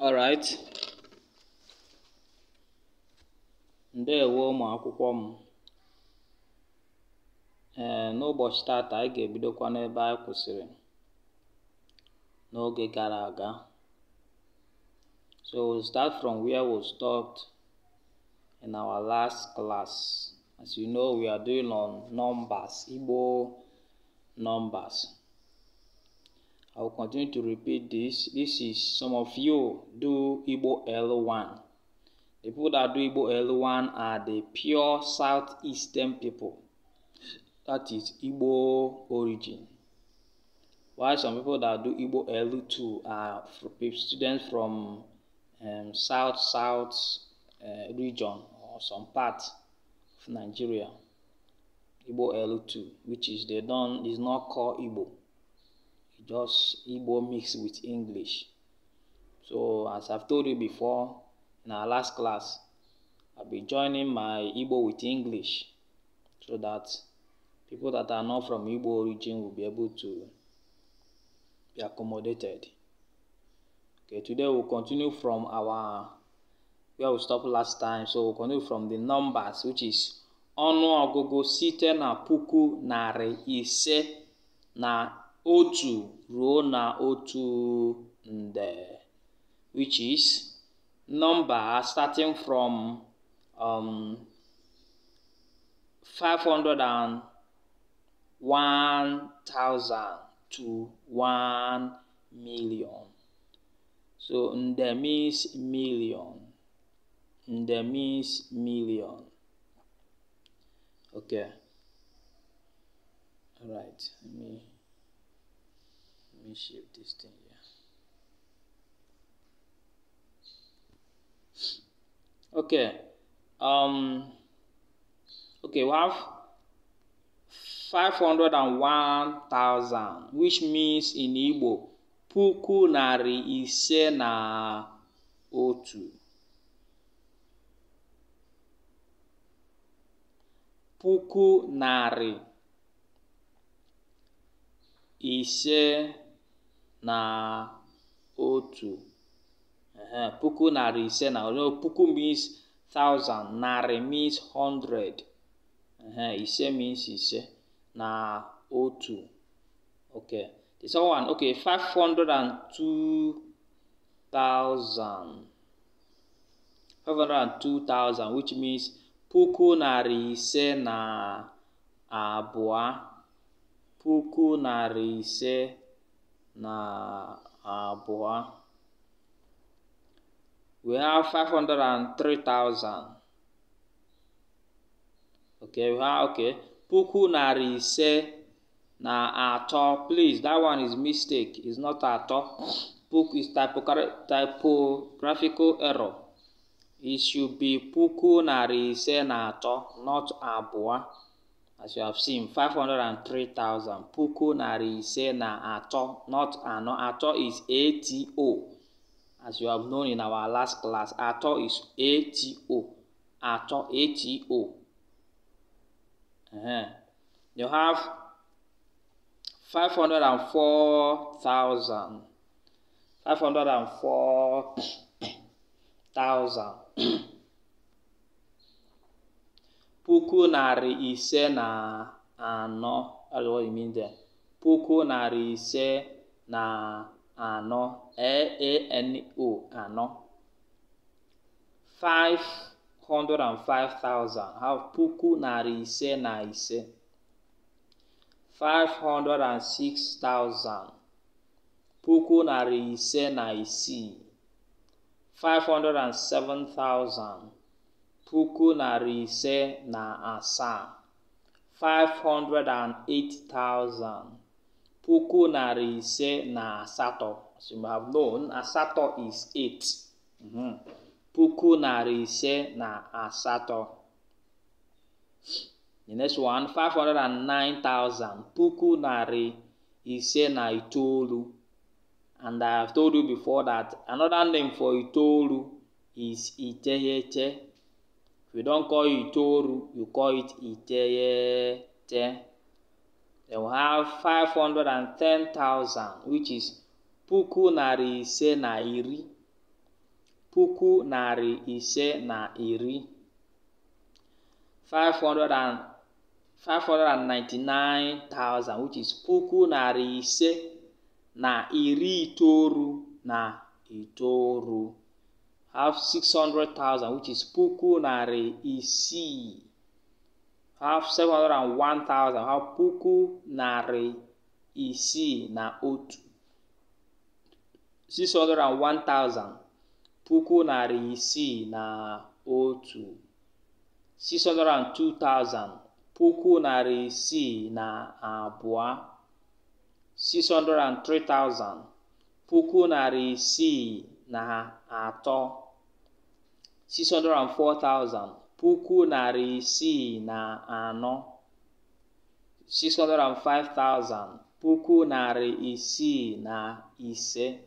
Alright, ndewo ụmụ akwụkwọ m. N'ụbọchị tata anyị ga-ebidokwa n'ebe anyị kwụsịrị n'oge gara aga. So we'll start from where we stopped in our last class. As you know, we are doing on numbers, Igbo numbers. I will continue to repeat this. This is some of you do Igbo L1. The people that do Igbo L1 are the pure southeastern people. That is Igbo origin. While some people that do Igbo L2 are students from south region or some part of Nigeria. Igbo L2, which is is not called Igbo. It's just Igbo mixed with English. So as I've told you before, in our last class, I'll be joining my Igbo with English so that people that are not from Igbo origin will be able to be accommodated. Okay, today we'll continue from where we stopped last time. So we'll continue from the numbers, which is ọnụọgụgụ site na puku narị ise na otu ruo na otu nde, which is number starting from 501,000 to 1 million. So nde means million. Nde means million. Okay. All right. Let me shape this thing here. Okay. Okay, we have 501,000, which means in Igbo, puku narị ise na otu. Puku narị ise na otu. Puku narị ise na otu. Puku means 1,000. Narị means 100. Ise means ise. Na otu. Okay. The second one, okay, 502,000. 502,000, which means puku narị ise na abụọ. Puku narị ise na abụọ. We have 503,000. Okay, we have, okay, puku narị ise na atọ. Please, that one is mistake. It's not atọ. Puku is typographical error. It should be puku narị ise na atọ, not abụọ. As you have seen, 503,000. Puku narị ise na atọ, not anọ. Atọ is ATO. As you have known in our last class, atọ is ATO. Atọ, ATO. You have 504,000. 504,000. Puku narị ise na anọ. That's what it means there. Puku narị ise na anọ. AANO. Anọ. 505,000. Have puku narị ise na ise. 506,000. Puku narị ise na isii. 507,000. Puku narị ise na asaa. 508,000. Puku narị ise na asatọ. As you have known, asatọ is 8. Puku narị ise na asatọ. The next one, 509,000. Puku narị ise na itoolu. And I have told you before that another name for itoolu is iteghete. If you don't call it itoolu, you call it iteghete. Then we have 510,000, which is puku narị ise na iri. puku narị ise na iri. 599,000, which is puku narị ise na iri itoolu na itoolu. Have 600,000, which is puku narị isii. Have 701,000, have puku narị isii na otu. 601,000, puku narị isii na otu. 602,000, puku narị isii na abụọ. 603,000, puku narị isii na atọ. 604,000, puku narị isii na anọ. 605,000, puku narị isii na ise.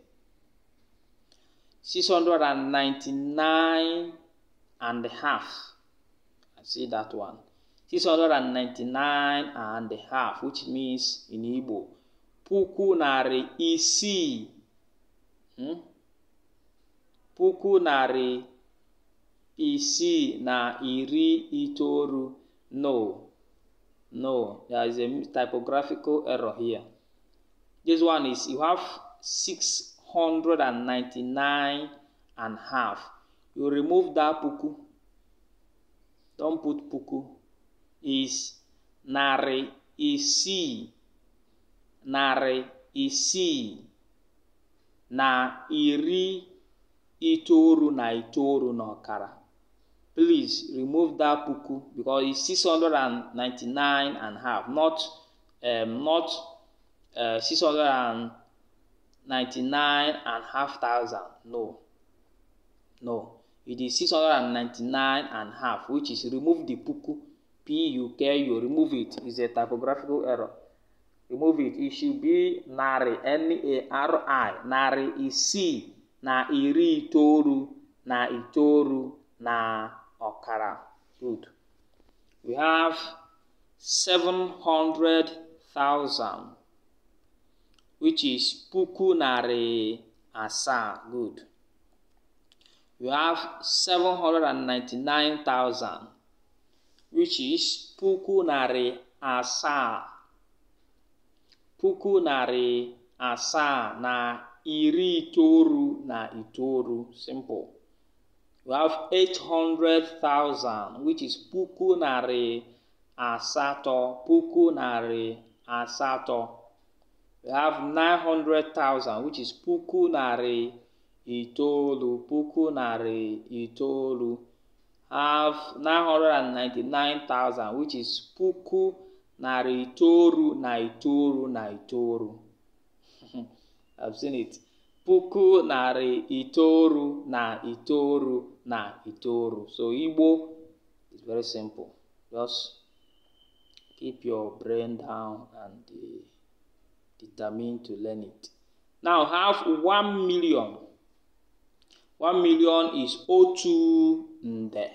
699 and a half. I see that one. 699 and a half, which means in Igbo, puku narị isii. Puku narị isii na iri itoolu. No, there is a typographical error here. This one is, you have 699 and half. You remove that puku. Don't put puku. Is narị isii. Narị isii na iri itoolu na itoolu na ọkara. Please remove that puku because it's 699 and half, not 699 and half thousand. No, it is 699 and half, which is remove the puku. P-U-K-U, remove it. It's a typographical error. Remove it. It should be narị, N-A-R-I, narị isii na iri itoolu na itoolu na ọkara. Good. We have 700,000, which is puku narị asaa. Good. We have 799,000, which is puku narị asaa. Puku narị asaa na iri itoolu na itoolu. Simple. We have 800,000, which is puku narị asatọ. Puku narị asatọ. We have 900,000, which is puku narị itoolu. Puku narị itoolu. Have 999,000, which is puku narị itoolu na itoolu na itoolu. I've seen it. Puku narị itoolu na itoolu na itoolu. So Igbo is very simple. Just keep your brain down and determined to learn it. Now have 1 million. 1 million is otu nde.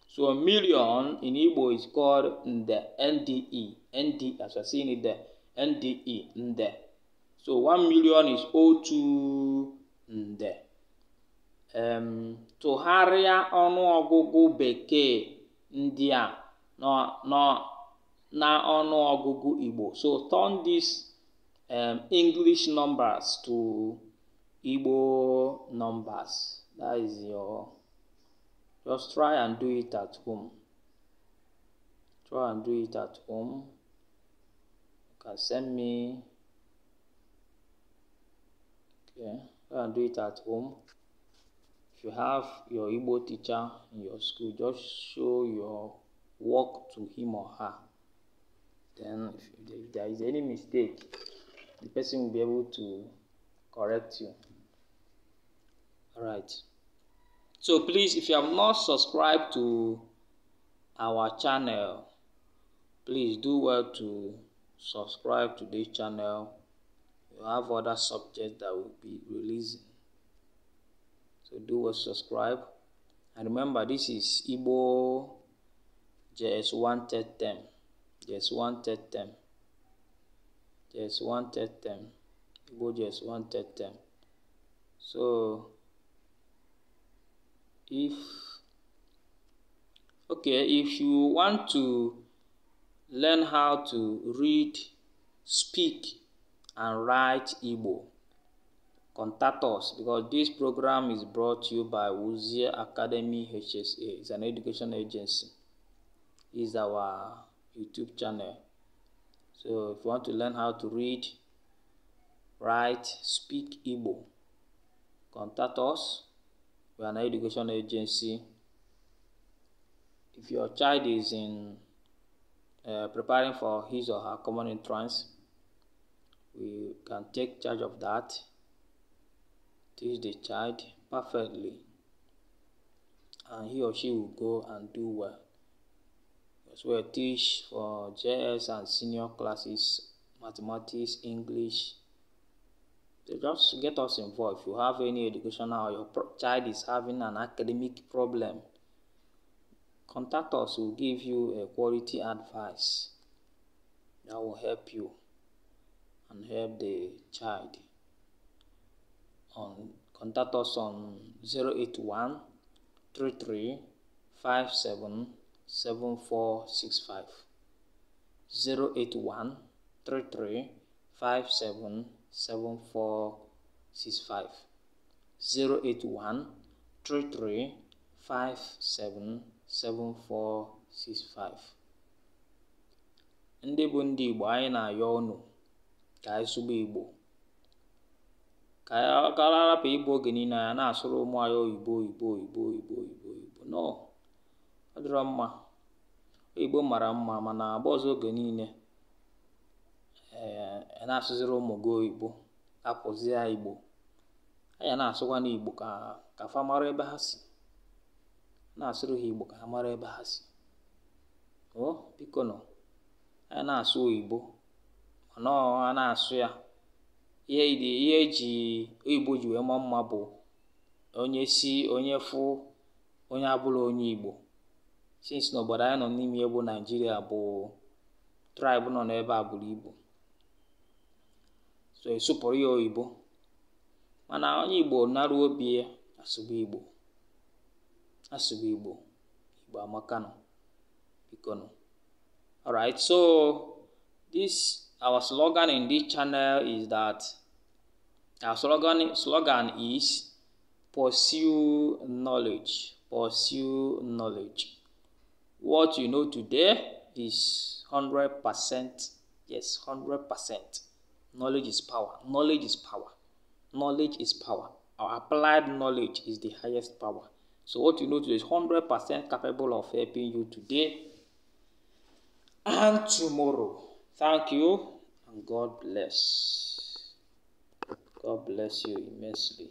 So a million in Igbo is called nde. NDE. ND, as I seen it there. NDE. Nde. So 1 million is otu nde. Tụgharịa ọnụọgụgụ bekee ndị a na ọnụọgụgụ Igbo. So turn these English numbers to Igbo numbers. That is your. Just try and do it at home. Try and do it at home. You can send me. Okay, try and do it at home. If you have your Igbo teacher in your school, just show your work to him or her. Then if there is any mistake, the person will be able to correct you. Alright. So please, if you have not subscribed to our channel, please do well to subscribe to this channel. We have other subjects that will be releasing. So do well subscribe. And remember, this is Igbo JS1 third term. JS1 third term. JS1 third term. Igbo JS1 third term. So if you want to learn how to read, speak, and write Igbo, contact us, because this program is brought to you by Wuzie Academy HSA. It's an education agency. It's our YouTube channel. So if you want to learn how to read, write, speak Igbo, contact us. We are an education agency. If your child is preparing for his or her common entrance, we can take charge of that. Teach the child perfectly, and he or she will go and do well. As well, teach for JS and senior classes, mathematics, English. So just get us involved. If you have any educational or your child is having an academic problem, contact us. We'll give you a quality advice that will help you and help the child. Contact us on 081 33 57 7465. 081 33 57 7465. 081 33 57 7465. Ndị bụ ndị Igbo, anyị na-ayọ unu ka anyị sụba Igbo, ka anyị arapụ Igbo oge niile anya na-asụrụ ụmụ anyị oyibo. No, ọ dịrọ mma. Igbo mara mma, mana agba ọzọ oge niile na-asụziri ụmụ gị oyibo, apụzi ya Igbo. Anyị na-asụkwa n'Igbo ka fa mara ebe ha si. Na-asụrụ ha Igbo ka ha mara ebe ha si. Biko nọ, anyị na-asụ oyibo, mana a na-asụ ya. Ihe eji oyibo ji wee maa mma bụ onye fụ onye abụla onye Igbo. Since n'obodo anyị nọ n'ime bụ Nigeria, bụ tribe nọ n'ebe a bụrụ Igbo, so esụpụrụ ya oyibo. Mana onye Igbo naruo obi ya asụba Igbo. Igbo amaka nọ, biko nọ. Alright, so our slogan in this channel is that slogan is pursue knowledge. Pursue knowledge. What you know today is 100%. Yes, 100%. Knowledge is power. Knowledge is power. Knowledge is power. Our applied knowledge is the highest power. So what you know today is 100% capable of helping you today and tomorrow. Thank you, and God bless. God bless you immensely.